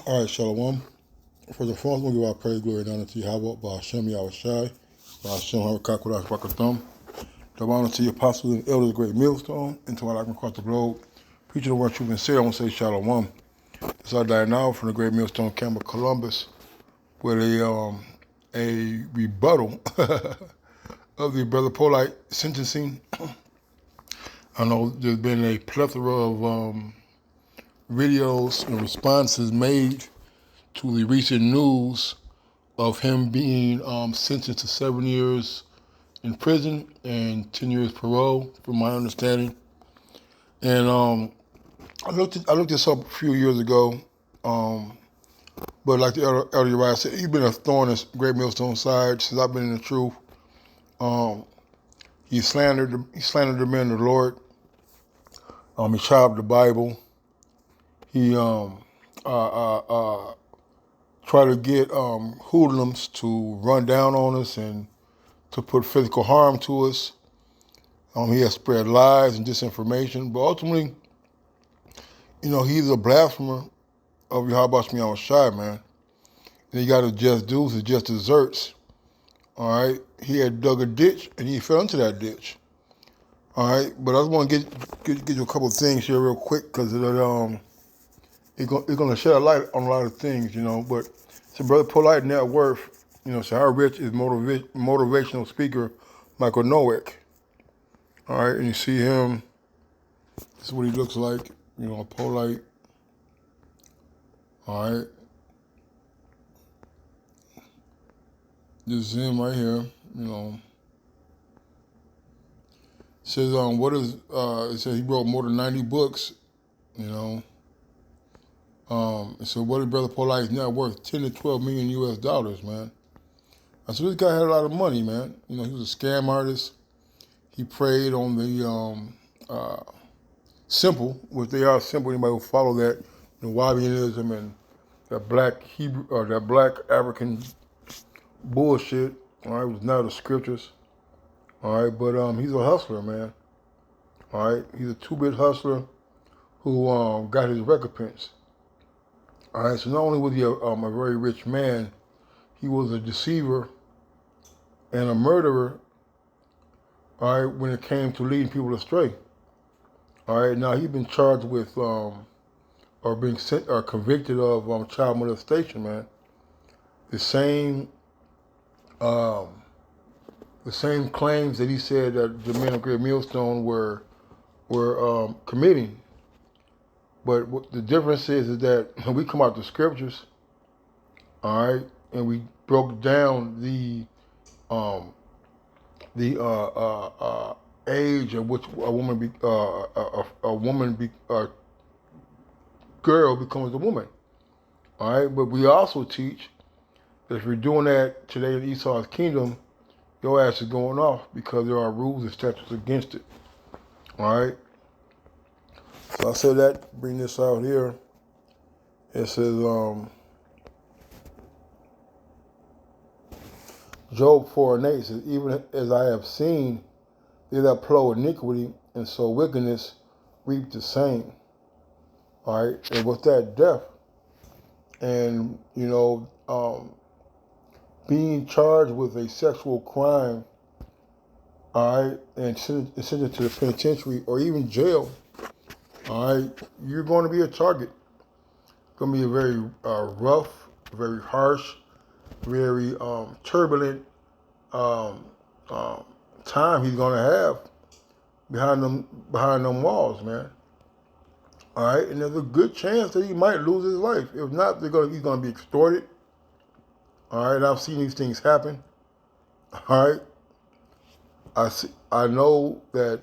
All right, Shalom. For the first, we give our praise, glory, and honor to Yahweh, by Hashem Yahushai, by Hashem Harakakurash Bakathum. The honor to the apostles and elders, great millstone, and to all I can across the globe. Preaching the word truth and say, I want to say Shalom. This I die now from the great millstone camp of Columbus, with a rebuttal of the brother Polight sentencing. I know there's been a plethora of videos and responses made to the recent news of him being sentenced to 7 years in prison and 10 years parole, from my understanding. And I looked this up a few years ago, but like the elder Uriah said, he's been a thorn in Great Millstone's side since I've been in the truth. He slandered the men of the Lord. He chopped the Bible. He try to get hoodlums to run down on us and to put physical harm to us. He has spread lies and disinformation, but ultimately, he's a blasphemer of Yahweh Shemi Shai, man. And he got his just dues, his just desserts. All right, he had dug a ditch and he fell into that ditch. All right, but I just want to get you a couple of things here real quick because it's going to shed a light on a lot of things, But so Brother Polight net worth, so how rich is motivational speaker Michael Nowick. All right, and you see him. This is what he looks like, Polight. All right. This is him right here, It says, it says he wrote more than 90 books, So what is Brother Polight's net worth? 10 to 12 million US dollars, man. So this guy had a lot of money, man. He was a scam artist. He preyed on the simple, which they are simple. Anybody who follow that, Wahhabism and that black Hebrew or that black African bullshit. All right, it was not the scriptures. All right, but he's a hustler, man. All right, he's a two-bit hustler who got his recompense. All right, so not only was he a very rich man, he was a deceiver and a murderer. All right, when it came to leading people astray. All right, now he's been charged with or being convicted of child molestation, man. The same claims that he said that the men of Great Millstone were committing. But what the difference is that when we come out the scriptures, all right, and we broke down the age at which a girl becomes a woman, all right. But we also teach that if you're doing that today in Esau's kingdom, your ass is going off because there are rules and statutes against it, all right. So I said that, bring this out here. It says, Job 4:8 says, even as I have seen, they that plow iniquity and sow wickedness reap the same. All right, and with that, death. And, being charged with a sexual crime, all right, and sentenced to the penitentiary or even jail, all right, you're going to be a target. It's going to be a very rough, very harsh, very turbulent time he's going to have behind them walls, man. All right, and there's a good chance that he might lose his life. If not, he's going to be extorted. All right, I've seen these things happen. All right, I know that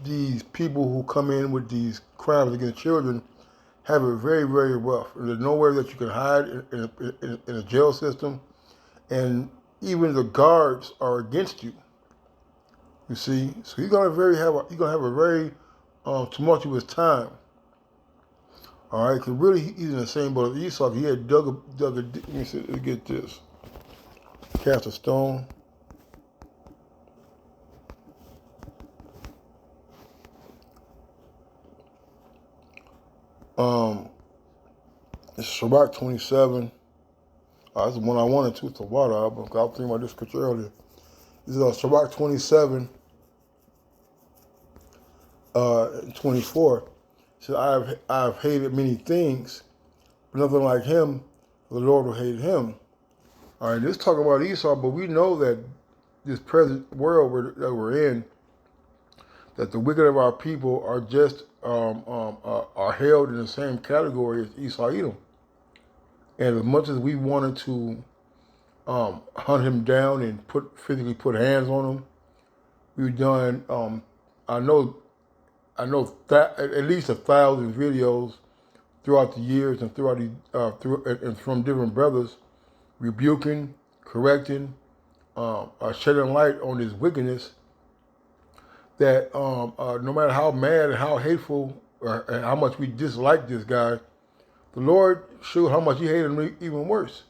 these people who come in with these crimes against children have it very, very rough. There's nowhere that you can hide in a jail system, and even the guards are against you. You see, so he's gonna have a very tumultuous time. All right, because really he's in the same boat as Esau. He had dug a. Let me see. Let's get this. Cast a stone. It's Shabbat 27. That's the one I wanted to. It's the water. I was thinking about this scripture earlier. This is Shabbat 27, 24. It says, I have hated many things, but nothing like him. The Lord will hate him. All right, this talk about Esau, but we know that this present world that we're in, that the wicked of our people are just are held in the same category as Esau Edom. And as much as we wanted to hunt him down and physically put hands on him, we've done. I know that at least 1,000 videos throughout the years and and from different brothers, rebuking, correcting, shedding light on his wickedness. That no matter how mad and how hateful and how much we dislike this guy, the Lord showed how much he hated him even worse.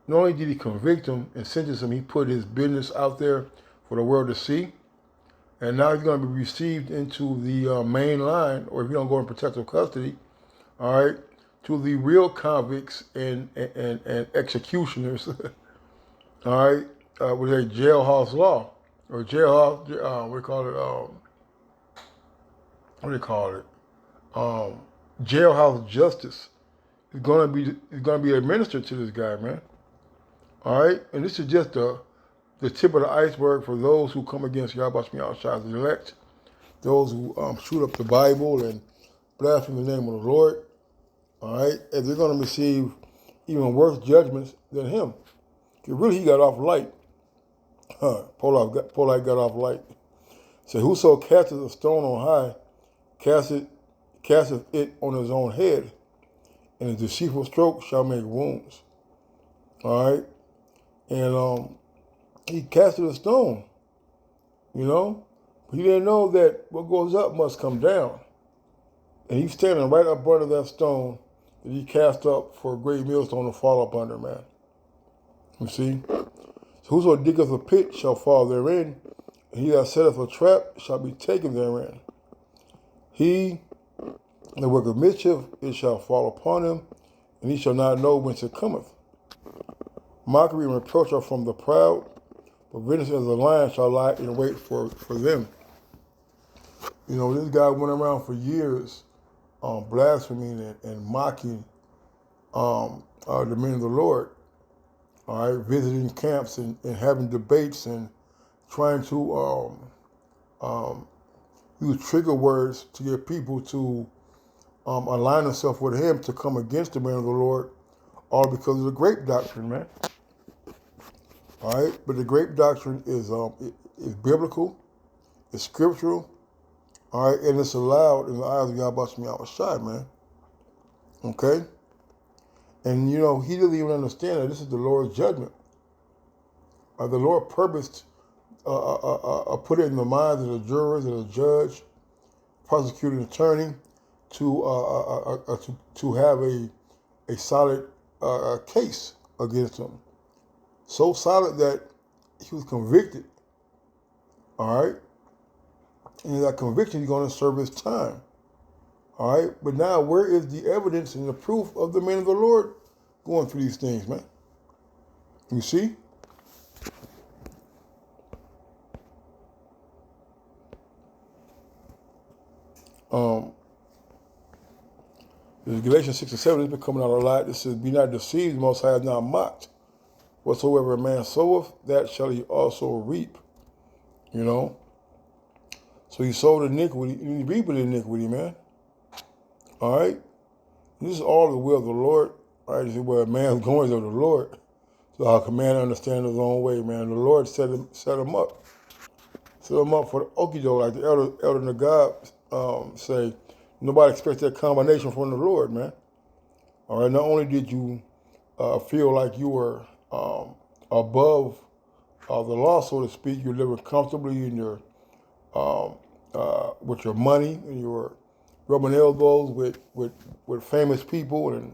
Not only did he convict him and sentence him, he put his business out there for the world to see. And now he's going to be received into the main line, or if you don't go in protective custody, all right, to the real convicts and executioners, all right, with a jailhouse law, or jailhouse, what do you call it? Jailhouse justice is going to be administered to this guy, man. All right, and this is just the tip of the iceberg for those who come against Yahweh Shemiah the elect, those who shoot up the Bible and blaspheme the name of the Lord. All right, and they're going to receive even worse judgments than him. Because really, he got off light. Polight got off light. So whoso casteth a stone on high, casteth it on his own head, and his deceitful stroke shall make wounds. All right, and he casted a stone, you know, but he didn't know that what goes up must come down, and he's standing right up under that stone that he cast up for a great millstone to fall up under, man. You see, so whoso diggeth a pit shall fall therein, and he that setteth a trap shall be taken therein. He that worketh mischief, it shall fall upon him, and he shall not know whence it cometh. Mockery and reproach are from the proud, but vengeance as a lion shall lie in wait for them. You know, this guy went around for years blaspheming and mocking the men of the Lord. All right, visiting camps and having debates and trying to use trigger words to get people to align themselves with him to come against the men of the Lord, all because of the grape doctrine, man. All right, but the grape doctrine is biblical, it's scriptural, all right, and it's allowed in the eyes of Yahweh Shemiah, man. Okay, and you know he doesn't even understand that this is the Lord's judgment. The Lord purposed put it in the minds of the jurors and the judge, prosecuting attorney, to have a solid case against him. So solid that he was convicted. All right? And in that conviction, he's going to serve his time. All right? But now, where is the evidence and the proof of the men of the Lord going through these things, man? You see? Galatians 6 and 7 has been coming out a lot. It says, be not deceived, the Most High is not mocked. Whatsoever a man soweth, that shall he also reap. You know? So he sowed iniquity, and he reaped iniquity, man. All right? And this is all the will of the Lord. All right? This is where a man's going of the Lord. So how can man understand his own way, man? The Lord set him up. Set him up for the okie-doke, like the elder Nagab say, nobody expects that combination from the Lord, man. All right? Not only did you feel like you were above the law, so to speak, you're living comfortably in your with your money, and you were rubbing elbows with famous people and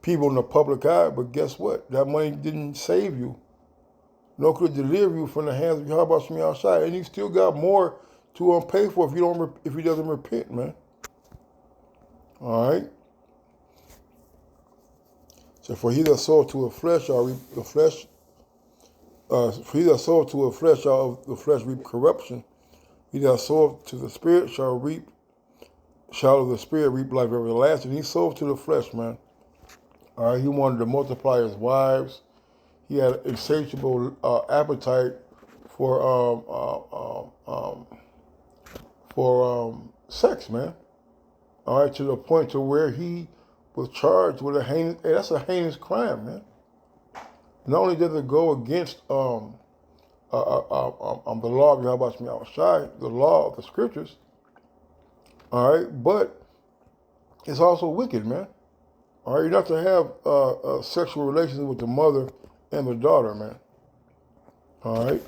people in the public eye. But guess what? That money didn't save you, nor could it deliver you from the hands of Yahweh Shemiah, and you still got more to pay for if he doesn't repent, man. All right. For he that soweth to the flesh shall reap the flesh. For he that soweth to the flesh shall of the flesh reap corruption. He that soweth to the spirit shall of the spirit reap life everlasting. He sowed to the flesh, man. All right, he wanted to multiply his wives. He had insatiable appetite for sex, man. All right, to the point to where he was charged with a heinous. Hey, that's a heinous crime, man. Not only does it go against the law of Yahweh Shai, the law of the scriptures, all right, but it's also wicked, man. All right, you're not to have sexual relations with the mother and the daughter, man. All right.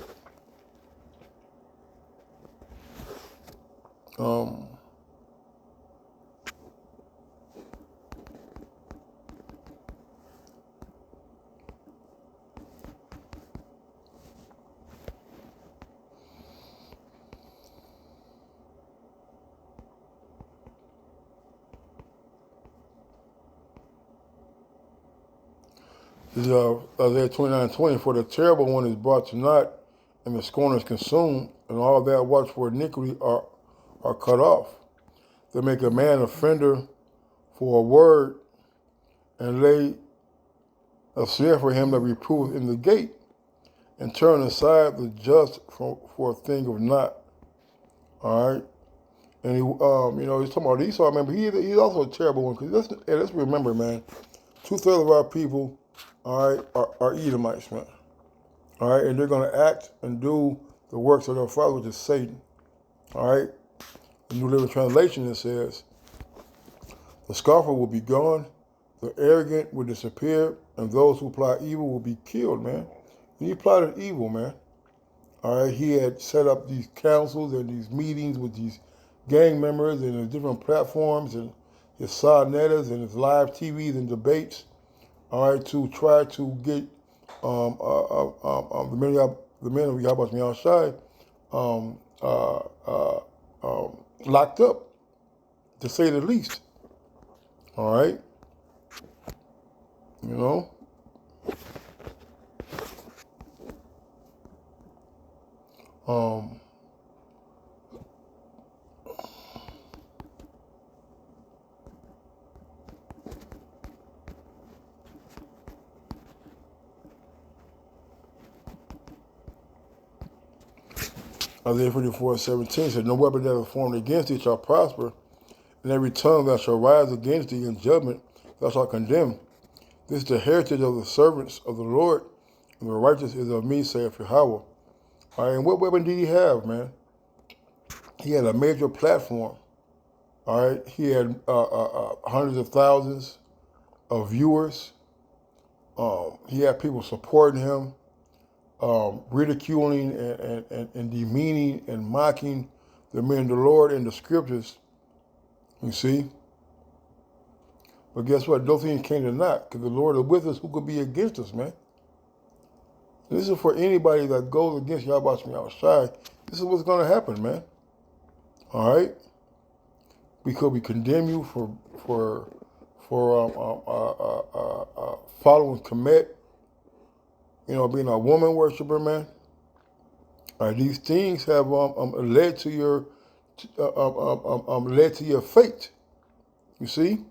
This is Isaiah 29:20. For the terrible one is brought to naught, and the scorner is consumed, and all that watch for iniquity are cut off. They make a man offender for a word, and lay a snare for him that reproveth in the gate, and turn aside the just for a thing of naught. All right, and he, he's talking about Esau. Remember, he's also a terrible one, because let's remember, man, 2/3 of our people, all right, are Edomites, man. All right, and they're going to act and do the works of their father, which is Satan. All right, the New Living Translation, it says, the scoffer will be gone, the arrogant will disappear, and those who plot evil will be killed, man. And he plotted evil, man. All right, he had set up these councils and these meetings with these gang members and the different platforms and his Sarnettas and his live TVs and debates, all right, to try to get the men of Yahweh Shai locked up, to say the least. All right, you know. Isaiah 54:17 said, no weapon that is formed against thee shall prosper, and every tongue that shall rise against thee in judgment thou shalt condemn. This is the heritage of the servants of the Lord, and the righteous is of me, saith Yahweh. All right, and what weapon did he have, man? He had a major platform. All right, he had hundreds of thousands of viewers. He had people supporting him, ridiculing and demeaning and mocking the men of the Lord and the scriptures. You see? But guess what? Those things came to naught, because the Lord is with us. Who could be against us, man? This is for anybody that goes against Yahweh Shai. This is what's going to happen, man. All right? Because we condemn you for following Kemet, being a woman worshiper, man. All right, these things have led to your fate. You see?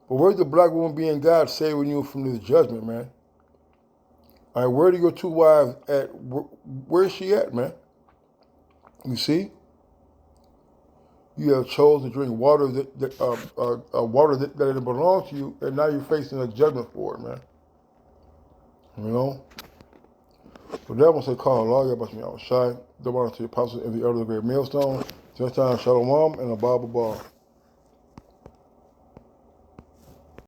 But where's the black woman being God saving you from this judgment, man? All right, where are your two wives at? Where's she at, man? You see? You have chosen to drink water that didn't belong to you, and now you're facing a judgment for it, man. You know? So that one said, call Allah, Yahweh Shai, the one to the apostles and the elder of the great millstone. Just time, Shalom, and a Bible bar.